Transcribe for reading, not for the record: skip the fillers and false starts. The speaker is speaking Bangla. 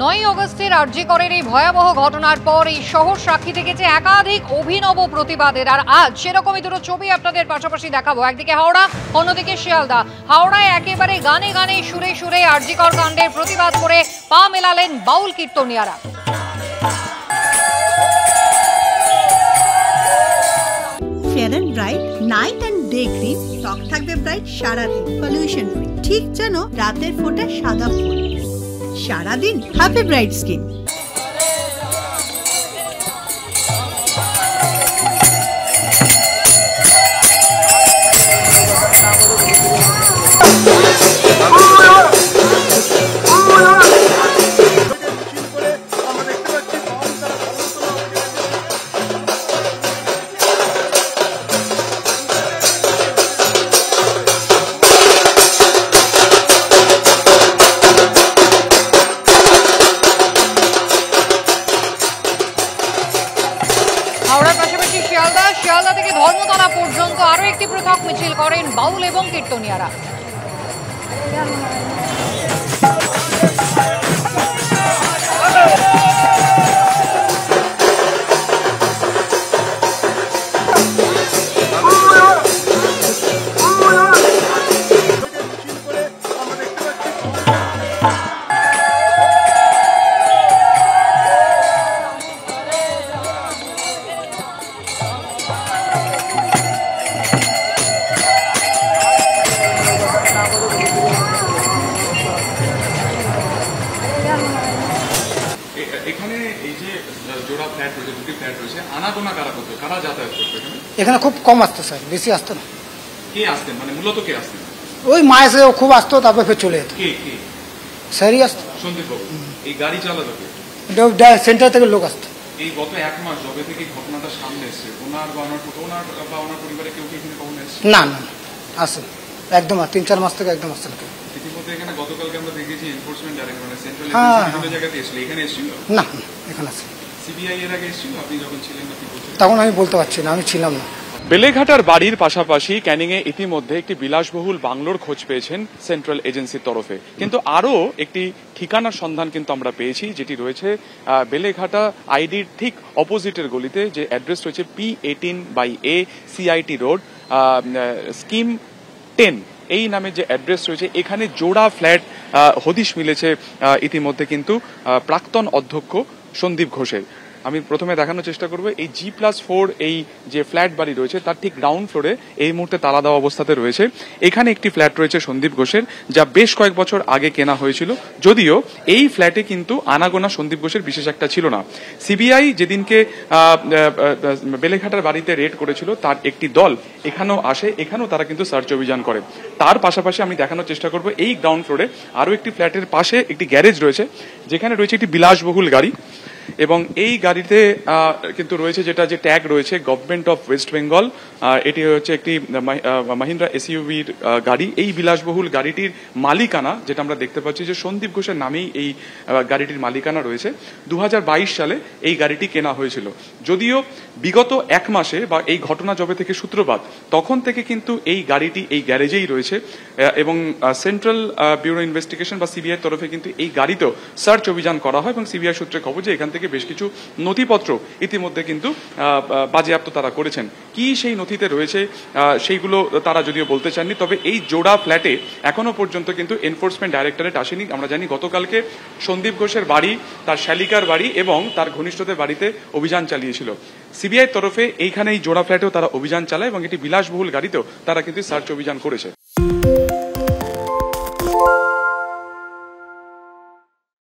9 অগস্টের আরজি করের এই ভয়াবহ ঘটনার পর এই শহর সাক্ষী থেকেছে একাধিক অভিনব প্রতিবাদের। আর আজ সেরকমই দুটো ছবি আপনাদের পাশাপাশি দেখাবো। একদিকে হাওড়া, অন্যদিকে শিয়ালদা। হাওড়ায় একেবারে গানে গানে সুরে সুরে আরজি কর কাণ্ডের প্রতিবাদ করে পা মেলালেন বাউল কীর্তনিয়ারা। Fair and bright night and day cream, ত্বক থাকবে ব্রাইট সারাদিন, পলিউশন ফ্রি, ঠিক যেন রাতের ফোঁটা সাদা ফুল। সারাদিন হ্যাপি ব্রাইট স্কিন। হাওড়ার পাশাপাশি শিয়ালদা থেকে ধর্মতলা পর্যন্ত আরো একটি পৃথক মিছিল করেন বাউল এবং কীর্তনিয়ারা। এখানে এই যে জোড়া ফ্ল্যাট রয়েছে, দুটি ফ্ল্যাট রয়েছে, আনাগোনা কারা করতো, কারা যাতায়াত করতো এখানে? খুব কম আসতো স্যার, বেশি আসতো না। কে আসতেন, মানে মূলত কে আসতেন? ওই মা এসে খুব আসতো, তারপর ফের চলে যেত। কে কে? স্যারই আসতো। সন্দীপ বাবু। এই গাড়ি চালাতো কে? সেন্টার থেকে লোক আসতো। এই গত 1 মাস যবে থেকে ঘটনাটা সামনে এসছে, ওনার বা ওনার পরিবারে কেউ কি এখানে কখনো এসছে? না না আসে একদম, 3-4 মাস থেকে একদম আসছে না। ইতিমধ্যে এখানে গতকালকে আমরা দেখেছি এনফোর্সমেন্ট ডাইরেক্টর সেন্ট্রাল এজেন্সি জায়গাতে এসেছিল, এখানে এসেছিল না? এখানে আসে। সিবিআই এর আগে এসেছিল, আপনি যখন ছিলেন না কি বলছেন? তখন আমি বলতে পারছি না, আমি ছিলাম না। বেলেঘাটার বাড়ির পাশাপাশি ক্যানিংয়ে ইতিমধ্যে একটি বিলাসবহুল বাংলোর খোঁজ পেয়েছেন সেন্ট্রাল এজেন্সির তরফে, কিন্তু আরও একটি ঠিকানার সন্ধান কিন্তু আমরা পেয়েছি, যেটি রয়েছে বেলেঘাটা আইডির ঠিক অপোজিটের গলিতে, যে অ্যাড্রেস রয়েছে P18/A CIT রোড, স্কিম 10 এই নামে যে অ্যাড্রেস রয়েছে। এখানে জোড়া ফ্ল্যাট হদিশ মিলেছে ইতিমধ্যে কিন্তু প্রাক্তন অধ্যক্ষ সন্দীপ ঘোষের। আমি প্রথমে দেখানোর চেষ্টা করবো এই G+4 এই যে ফ্ল্যাট বাড়ি রয়েছে তার ঠিক গ্রাউন্ড ফ্লোরে এই মুহূর্তে তালা দেওয়া অবস্থাতে রয়েছে। এখানে একটি ফ্ল্যাট রয়েছে সন্দীপ ঘোষের, যা বেশ কয়েক বছর আগে কেনা হয়েছিল, যদিও এই ফ্ল্যাটে কিন্তু আনাগোনা সন্দীপ ঘোষের বিশেষ একটা ছিল না। সিবিআই যেদিনকে বেলেঘাটার বাড়িতে রেড করেছিল, তার একটি দল এখানেও আসে, এখানেও তারা কিন্তু সার্চ অভিযান করে। তার পাশাপাশি আমি দেখানোর চেষ্টা করবো এই গ্রাউন্ড ফ্লোরে আরও একটি ফ্ল্যাটের পাশে একটি গ্যারেজ রয়েছে, যেখানে রয়েছে একটি বিলাসবহুল গাড়ি, এবং এই গাড়িতে কিন্তু রয়েছে যেটা যে ট্যাগ রয়েছে গভর্নমেন্ট অফ ওয়েস্ট বেঙ্গল। এটি হচ্ছে একটি মাহিন্দ্রা এসইউভির গাড়ি। এই বিলাসবহুল গাড়িটির মালিকানা, যেটা আমরা দেখতে পাচ্ছি যে সন্দীপ ঘোষের নামেই এই গাড়িটির মালিকানা রয়েছে। 2022 সালে এই গাড়িটি কেনা হয়েছিল, যদিও বিগত 1 মাসে বা এই ঘটনা যবে থেকে সূত্রপাত তখন থেকে কিন্তু এই গাড়িটি এই গ্যারেজেই রয়েছে, এবং সেন্ট্রাল ব্যুরো ইনভেস্টিগেশন বা সিবিআই তরফে কিন্তু এই গাড়িতেও সার্চ অভিযান করা হয়, এবং সিবিআই সূত্রে খবর যে এখান থেকে বেশ কিছু নথিপত্র ইতিমধ্যে কিন্তু বাজেয়াপ্ত তারা করেছেন। কি সেই নথিতে রয়েছে সেইগুলো তারা যদিও বলতে চাননি, তবে এই জোড়া ফ্ল্যাটে এখনো পর্যন্ত কিন্তু এনফোর্সমেন্ট ডাইরেক্টরেট আসেনি। আমরা জানি গতকালকে সন্দীপ ঘোষের বাড়ি, তার শালিকার বাড়ি এবং তার ঘনিষ্ঠদের বাড়িতে অভিযান চালিয়েছিল সিবিআই তরফে। এইখানে এই জোড়া ফ্ল্যাটেও তারা অভিযান চালায়, এবং এটি বিলাসবহুল গাড়িতেও তারা কিন্তু সার্চ অভিযান করেছে।